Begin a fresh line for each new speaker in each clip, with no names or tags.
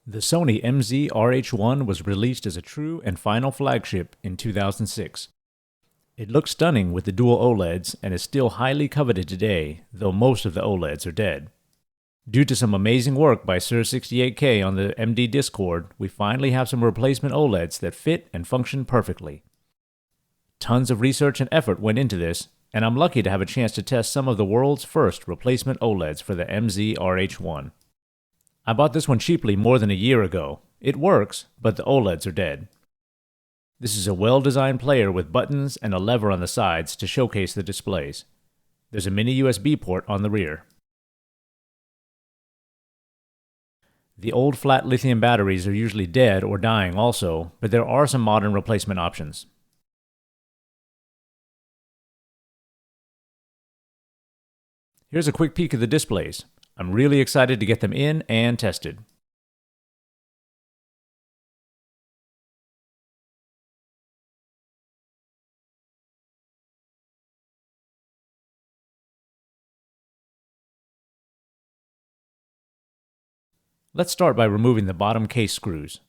The Sony MZ-RH1 was released as a true and final flagship in 2006. It looks stunning with the dual OLEDs and is still highly coveted today, though most of the OLEDs are dead. Due to some amazing work by Sir68K on the MD Discord, we finally have some replacement OLEDs that fit and function perfectly. Tons of research and effort went into this, and I'm lucky to have a chance to test some of the world's first replacement OLEDs for the MZ-RH1. I bought this one cheaply more than a year ago. It works, but the OLEDs are dead. This is a well-designed player with buttons and a lever on the sides to showcase the displays. There's a mini USB port on the rear. The old flat lithium batteries are usually dead or dying also, but there are some modern replacement options. Here's a quick peek of the displays. I'm really excited to get them in and tested. Let's start by removing the bottom case screws.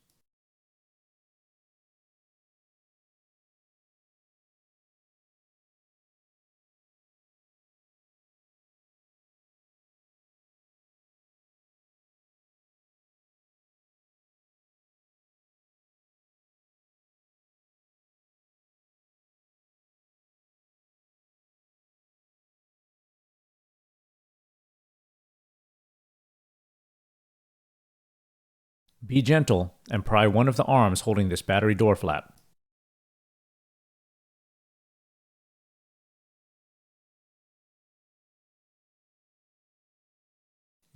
Be gentle and pry one of the arms holding this battery door flap.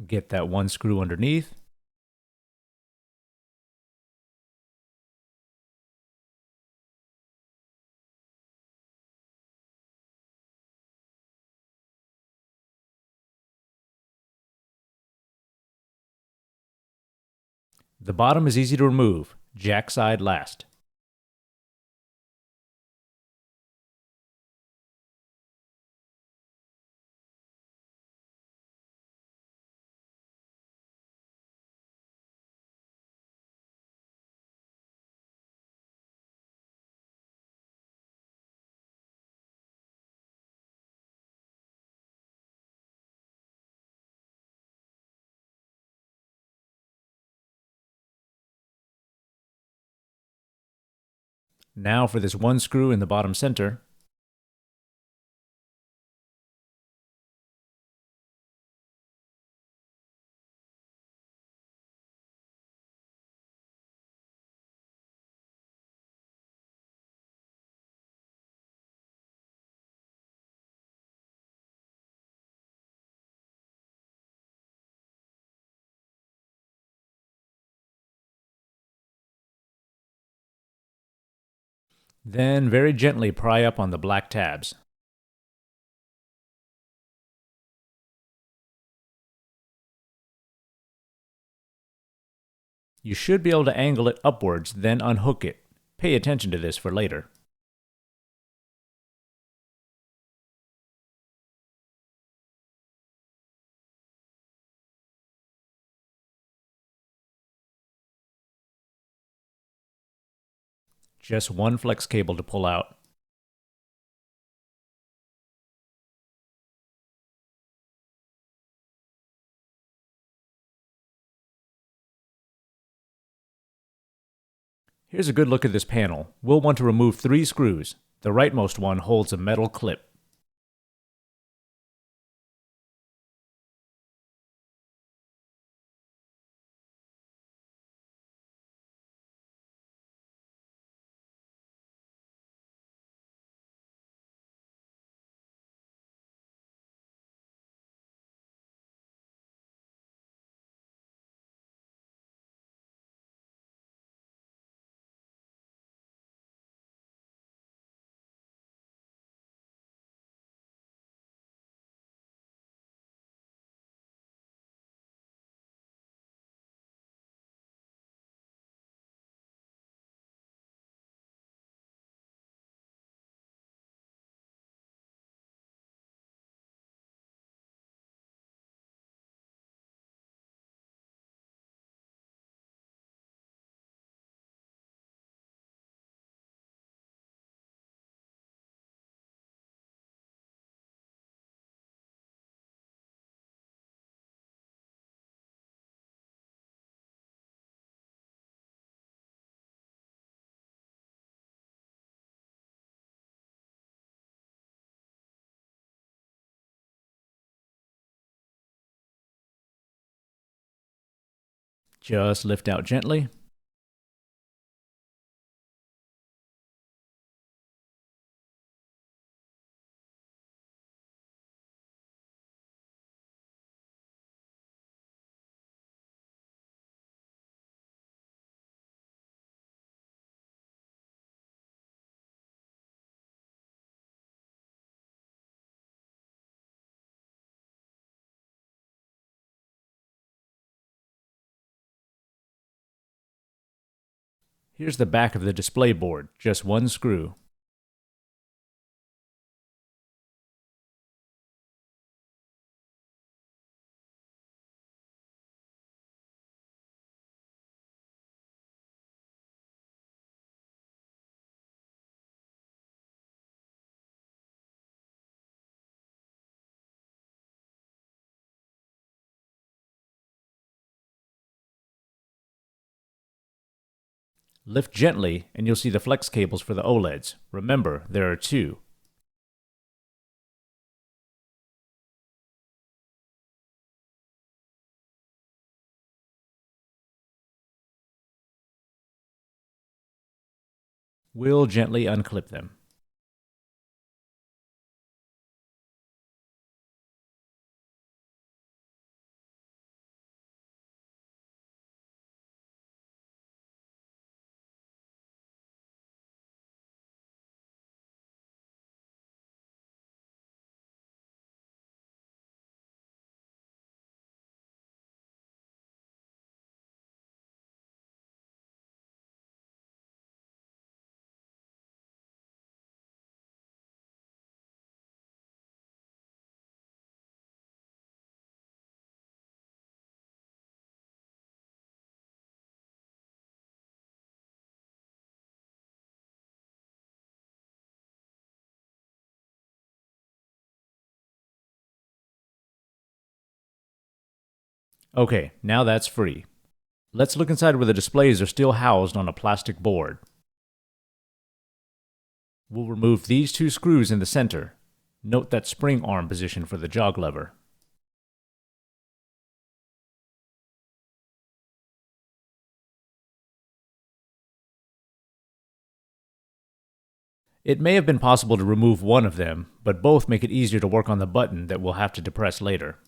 Get that one screw underneath. The bottom is easy to remove, jack side last. Now for this one screw in the bottom center. Then very gently pry up on the black tabs. You should be able to angle it upwards, then unhook it. Pay attention to this for later. Just one flex cable to pull out. Here's a good look at this panel. We'll want to remove 3 screws. The rightmost one holds a metal clip. Just lift out gently. Here's the back of the display board, just one screw. Lift gently and you'll see the flex cables for the OLEDs. Remember, there are two. We'll gently unclip them. Okay, now that's free. Let's look inside where the displays are still housed on a plastic board. We'll remove these two screws in the center. Note that spring arm position for the jog lever. It may have been possible to remove one of them, but both make it easier to work on the button that we'll have to depress later.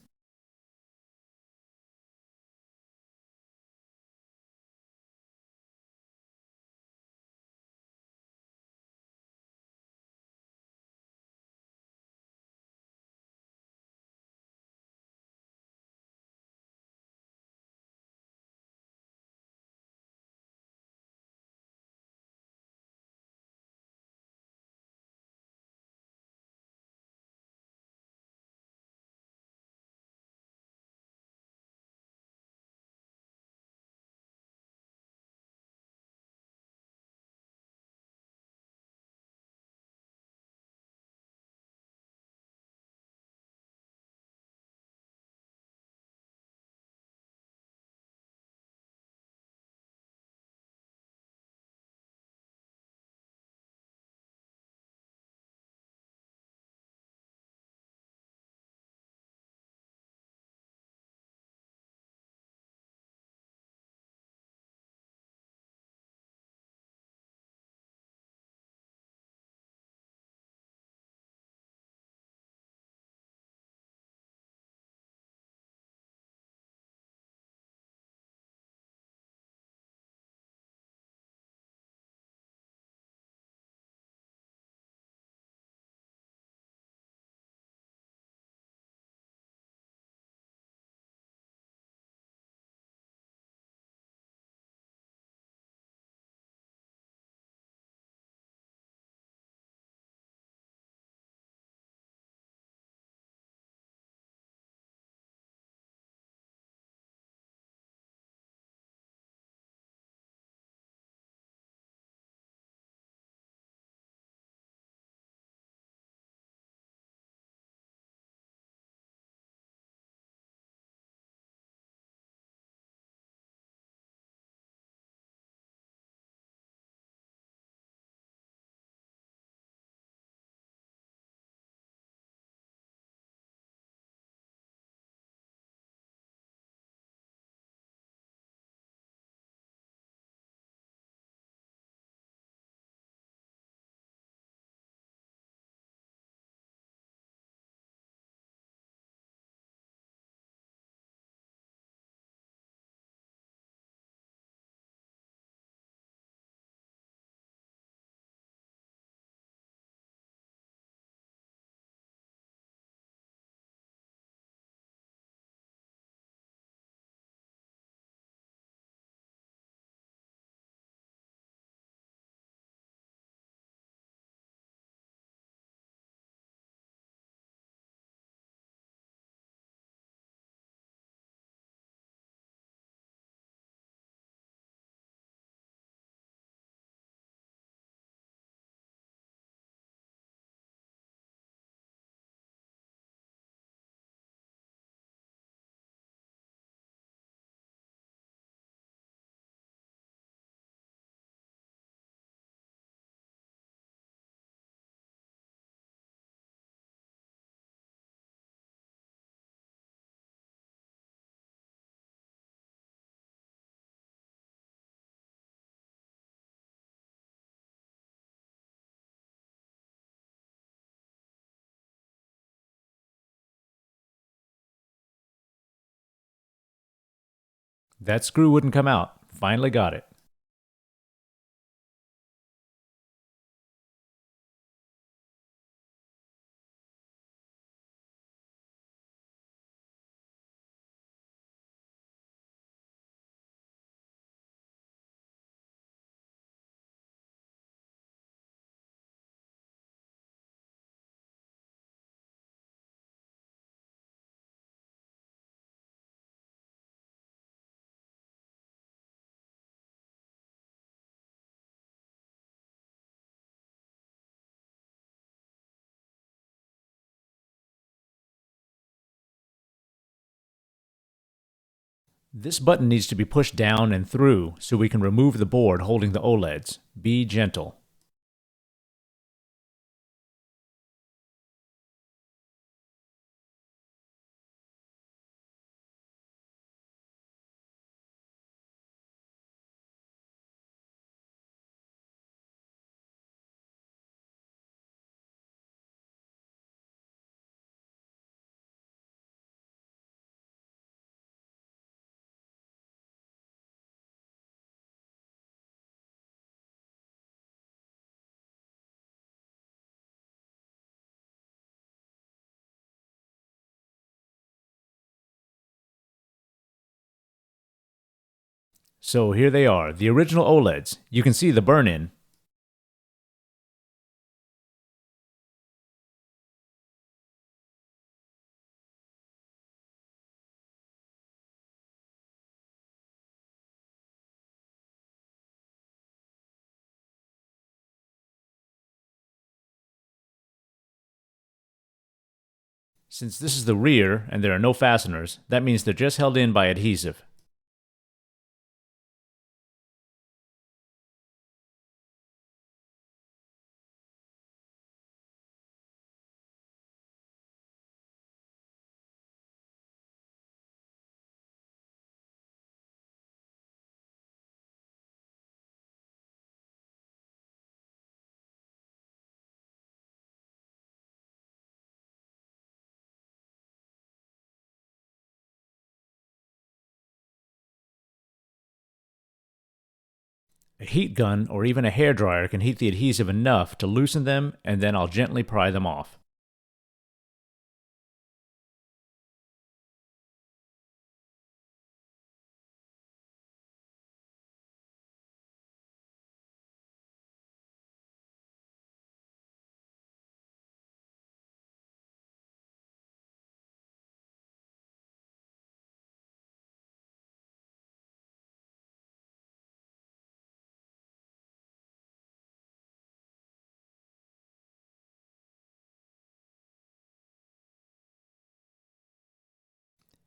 That screw wouldn't come out. Finally got it. This button needs to be pushed down and through so we can remove the board holding the OLEDs. Be gentle. So here they are, the original OLEDs. You can see the burn-in. Since this is the rear and there are no fasteners, that means they're just held in by adhesive. A heat gun or even a hairdryer can heat the adhesive enough to loosen them, and then I'll gently pry them off.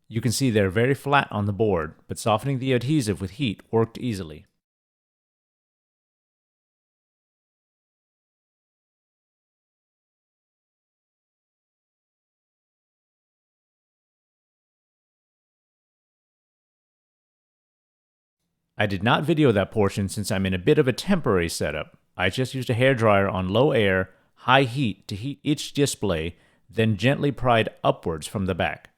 You can see they're very flat on the board, but softening the adhesive with heat worked easily. I did not video that portion since I'm in a bit of a temporary setup. I just used a hairdryer on low air, high heat to heat each display, then gently pried upwards from the back.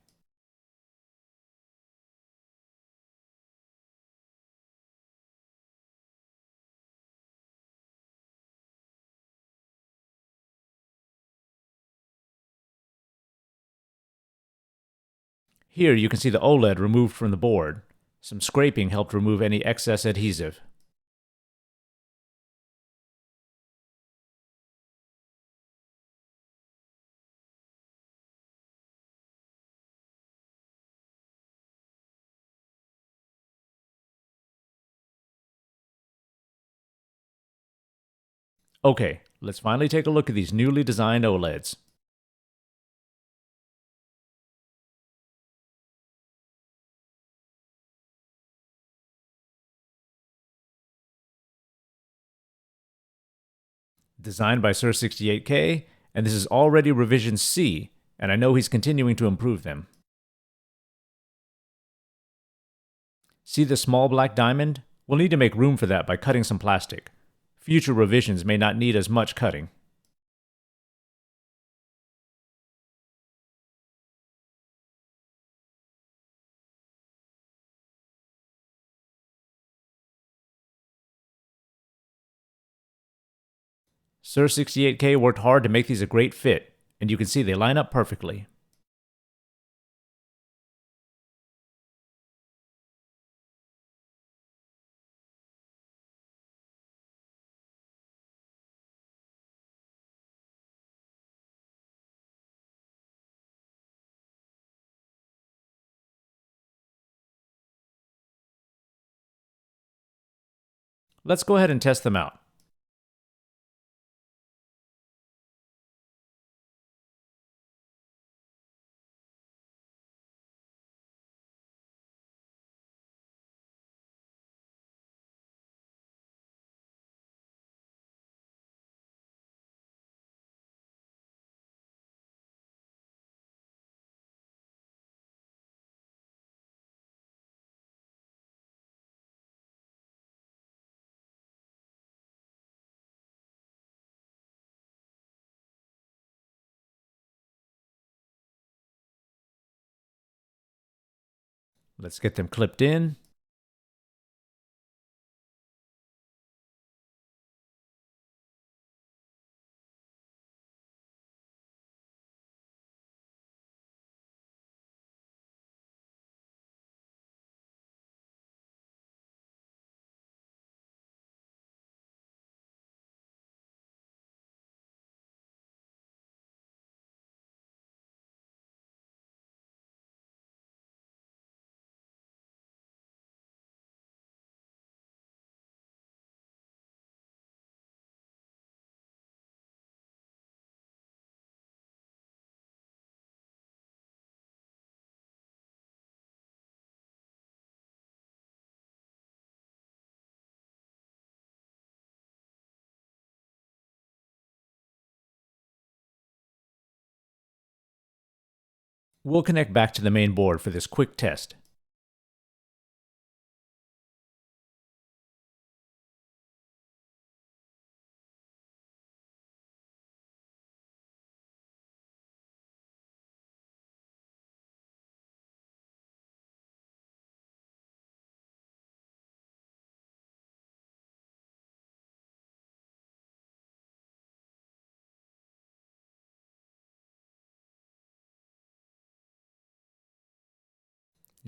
Here you can see the OLED removed from the board. Some scraping helped remove any excess adhesive. Okay, let's finally take a look at these newly designed OLEDs. Designed by Sir68K, and this is already revision C, and I know he's continuing to improve them. See the small black diamond? We'll need to make room for that by cutting some plastic. Future revisions may not need as much cutting. Sir 68K worked hard to make these a great fit, and you can see they line up perfectly. Let's go ahead and test them out. Let's get them clipped in. We'll connect back to the main board for this quick test.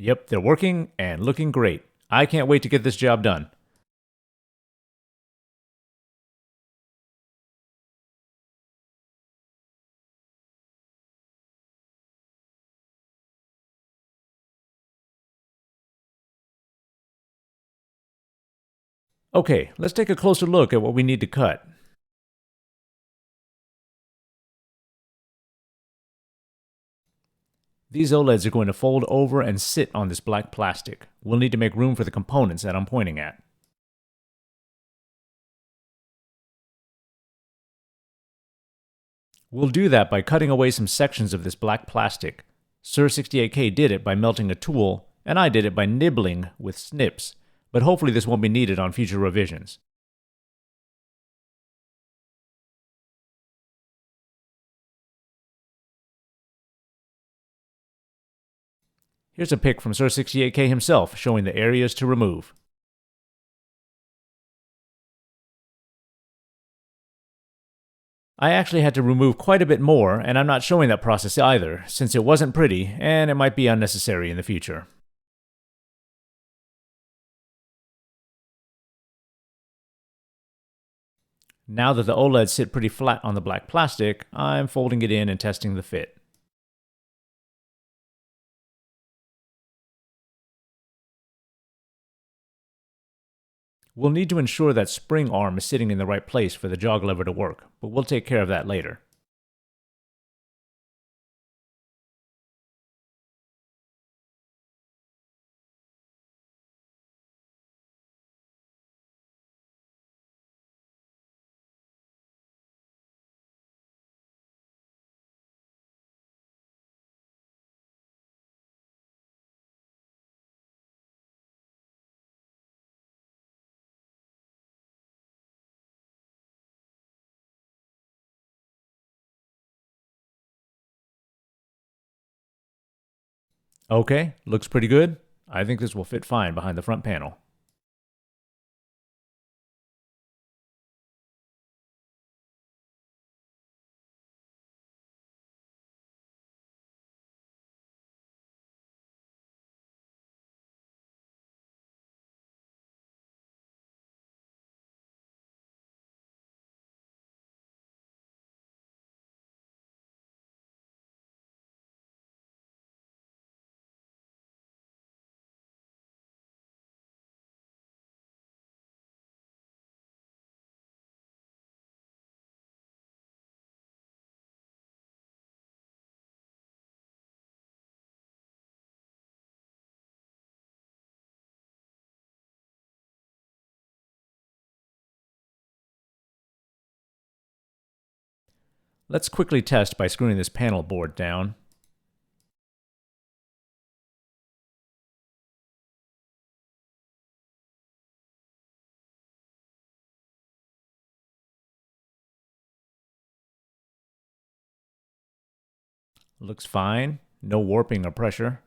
Yep, they're working and looking great. I can't wait to get this job done. Okay, let's take a closer look at what we need to cut. These OLEDs are going to fold over and sit on this black plastic. We'll need to make room for the components that I'm pointing at. We'll do that by cutting away some sections of this black plastic. Sir 68K did it by melting a tool, and I did it by nibbling with snips, but hopefully this won't be needed on future revisions. Here's a pic from Sir 68K himself showing the areas to remove. I actually had to remove quite a bit more, and I'm not showing that process either, since it wasn't pretty and it might be unnecessary in the future. Now that the OLEDs sit pretty flat on the black plastic, I'm folding it in and testing the fit. We'll need to ensure that spring arm is sitting in the right place for the jog lever to work, but we'll take care of that later. Okay, looks pretty good. I think this will fit fine behind the front panel. Let's quickly test by screwing this panel board down. Looks fine, no warping or pressure.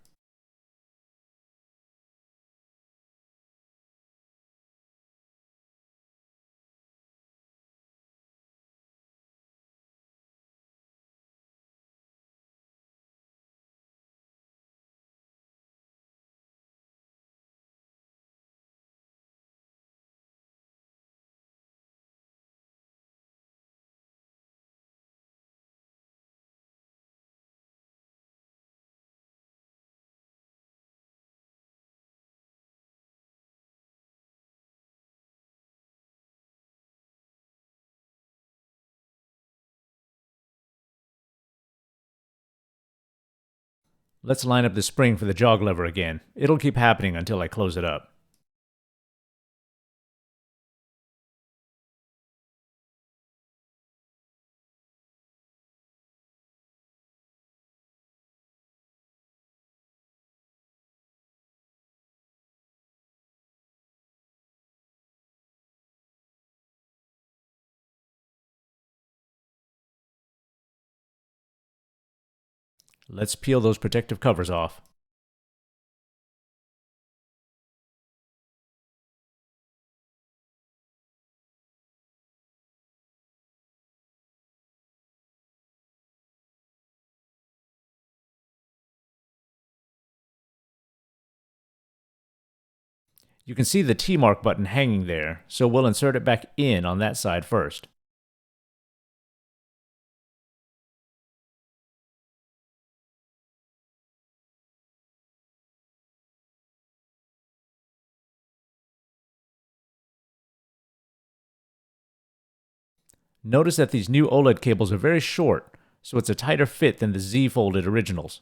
Let's line up the spring for the jog lever again. It'll keep happening until I close it up. Let's peel those protective covers off. You can see the T-mark button hanging there, so we'll insert it back in on that side first. Notice that these new OLED cables are very short, so it's a tighter fit than the Z-folded originals.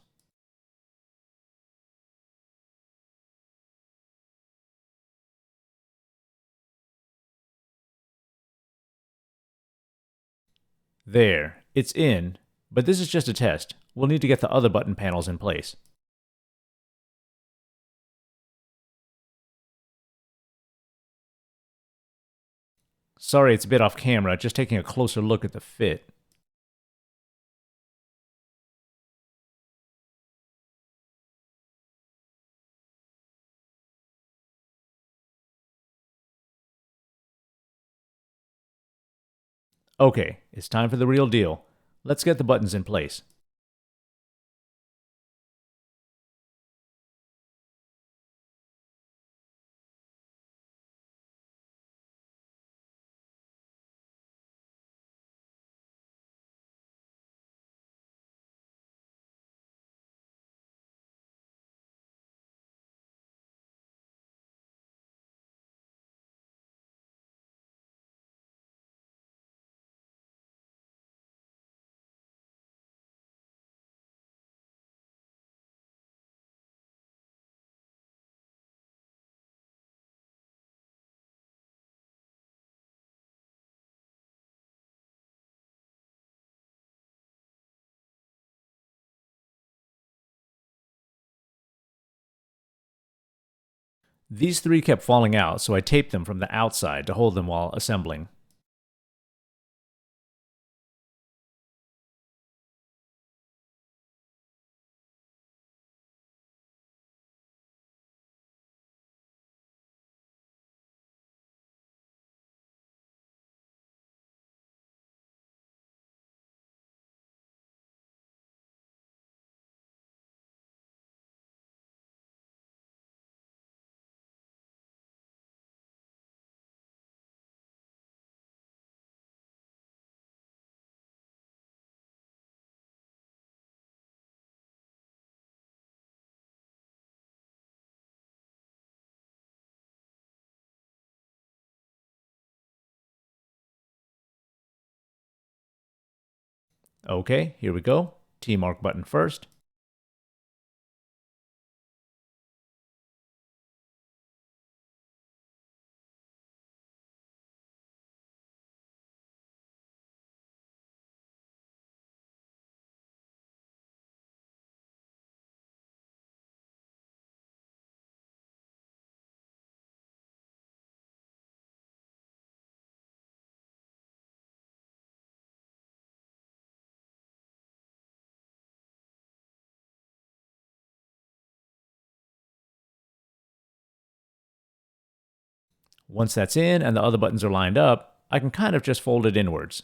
There, it's in, but this is just a test. We'll need to get the other button panels in place. Sorry it's a bit off camera, just taking a closer look at the fit. Okay, it's time for the real deal. Let's get the buttons in place. These three kept falling out, so I taped them from the outside to hold them while assembling. Okay, here we go. T-mark button first. Once that's in and the other buttons are lined up, I can kind of just fold it inwards.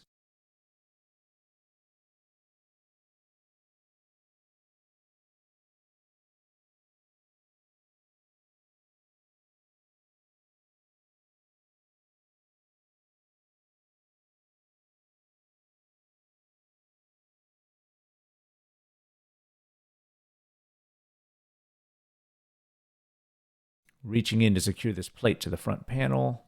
Reaching in to secure this plate to the front panel.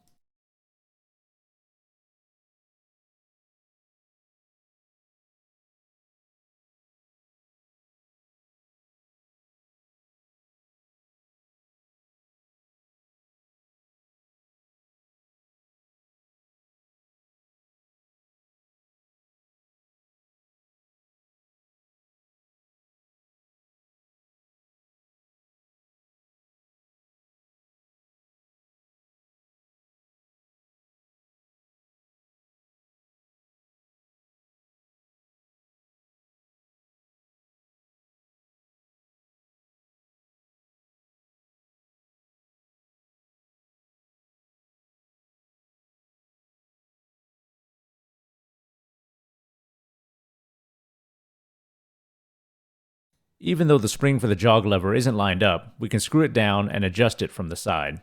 Even though the spring for the jog lever isn't lined up, we can screw it down and adjust it from the side.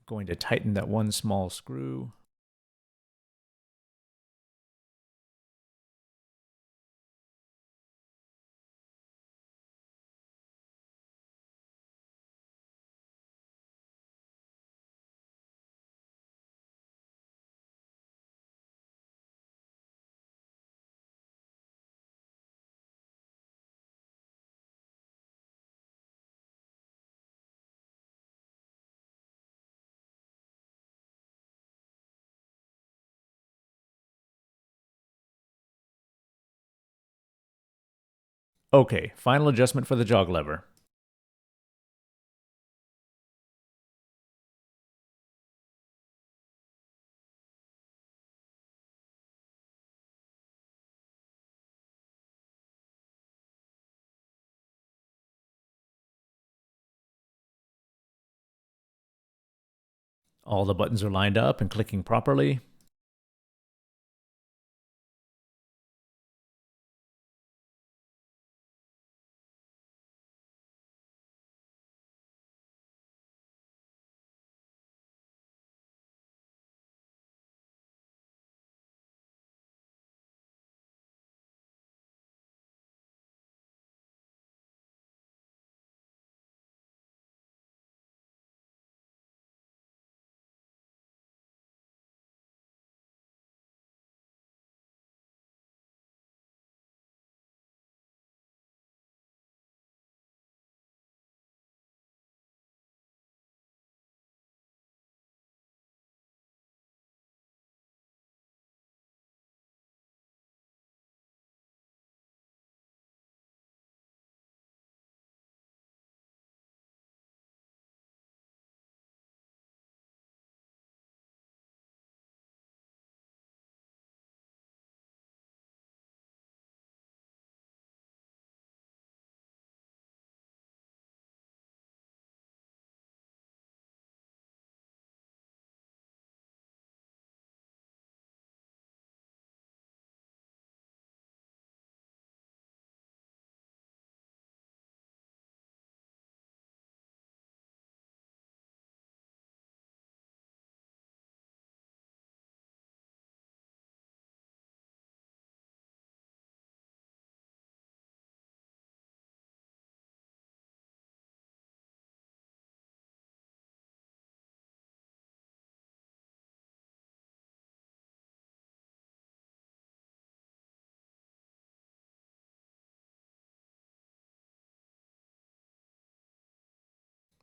Going to tighten that one small screw. Okay, final adjustment for the jog lever. All the buttons are lined up and clicking properly.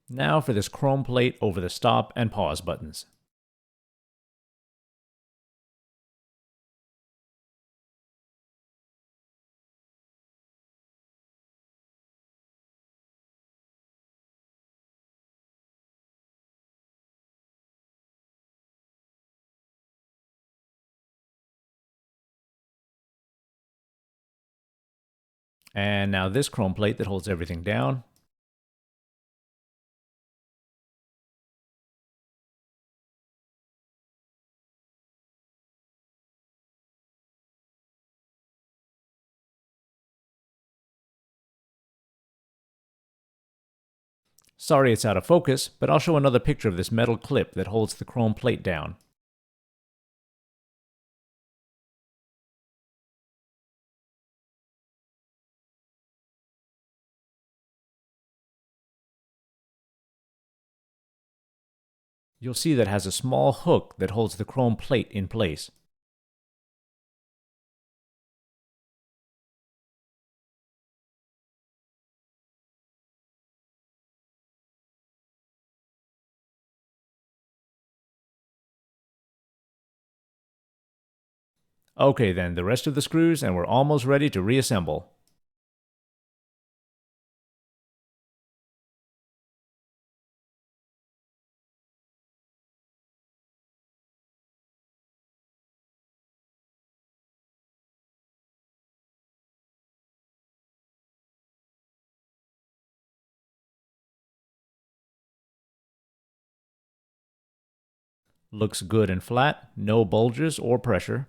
Now for this chrome plate over the stop and pause buttons. And now this chrome plate that holds everything down. Sorry it's out of focus, but I'll show another picture of this metal clip that holds the chrome plate down. You'll see that it has a small hook that holds the chrome plate in place. Okay then, the rest of the screws and we're almost ready to reassemble. Looks good and flat, no bulges or pressure.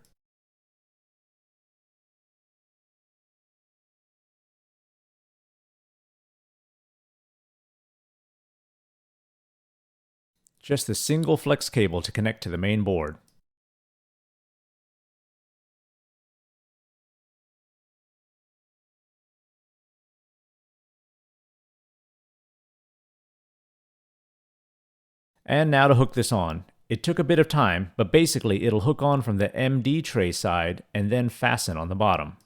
Just the single flex cable to connect to the main board. And now to hook this on. It took a bit of time, but basically it'll hook on from the MD tray side and then fasten on the bottom.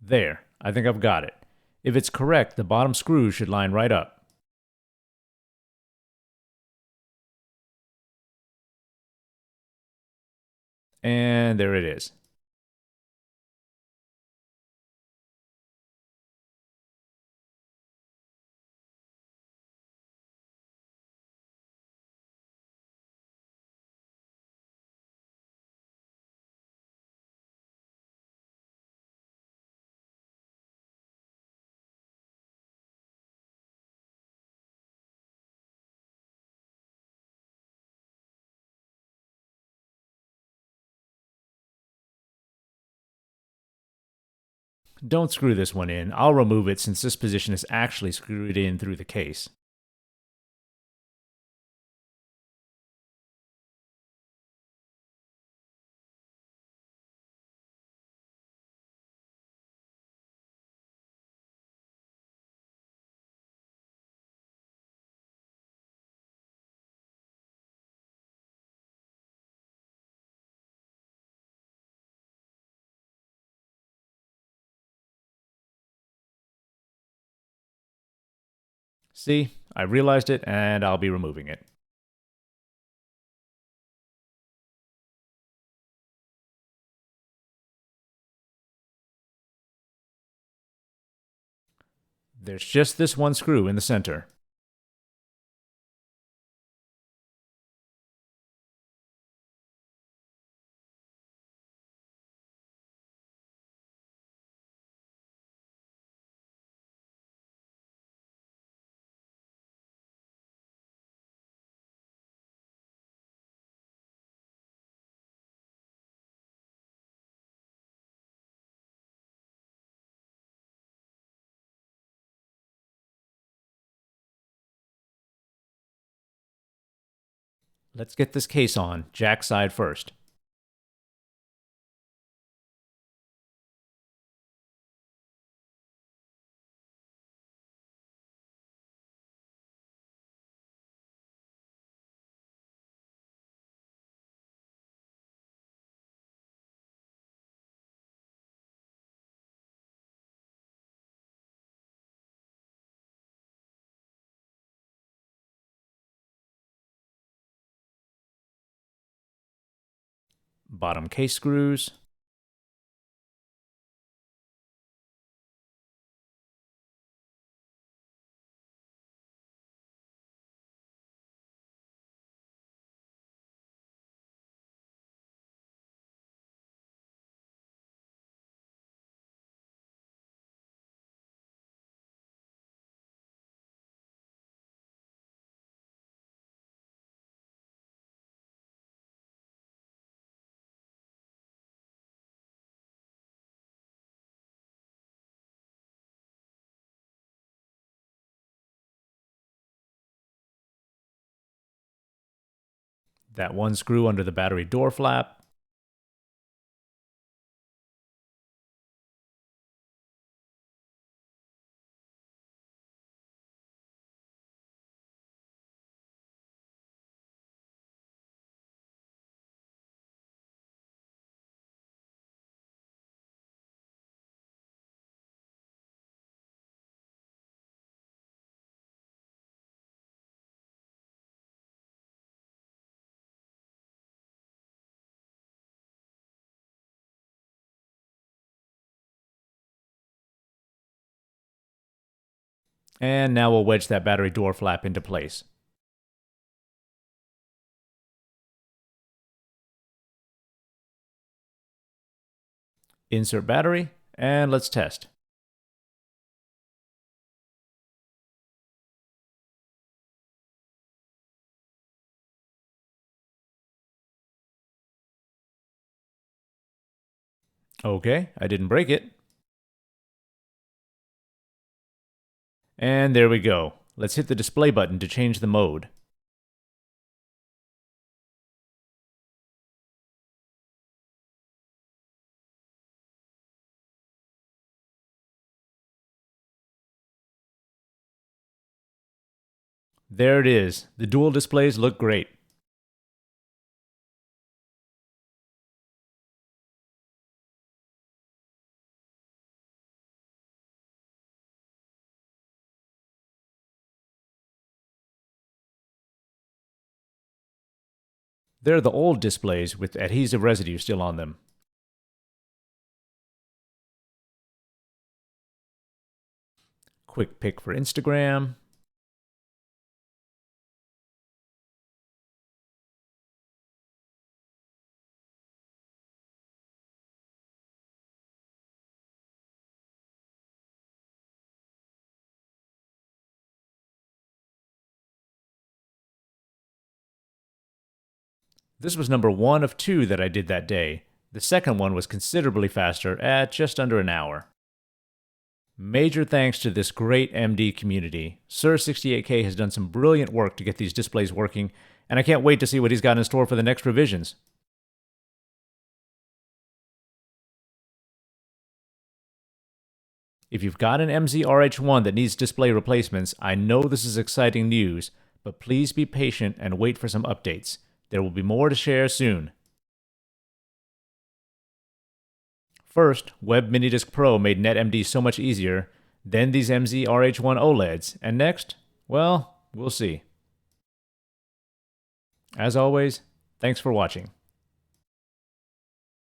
There, I think I've got it. If it's correct, the bottom screw should line right up. And there it is. Don't screw this one in. I'll remove it since this position is actually screwed in through the case. See, I realized it, and I'll be removing it. There's just this one screw in the center. Let's get this case on, jack side first. Bottom case screws. That one screw under the battery door flap. And now we'll wedge that battery door flap into place. Insert battery, and let's test. Okay, I didn't break it. And there we go. Let's hit the display button to change the mode. There it is. The dual displays look great. They're the old displays with adhesive residue still on them. Quick pic for Instagram. This was number 1 of 2 that I did that day. The second one was considerably faster at just under an hour. Major thanks to this great MD community. Sir68K has done some brilliant work to get these displays working, and I can't wait to see what he's got in store for the next revisions. If you've got an MZ-RH1 that needs display replacements, I know this is exciting news, but please be patient and wait for some updates. There will be more to share soon. First, Web Minidisc Pro made NetMD so much easier, then these MZ-RH1 OLEDs, and next, well, We'll see. As always, thanks for watching.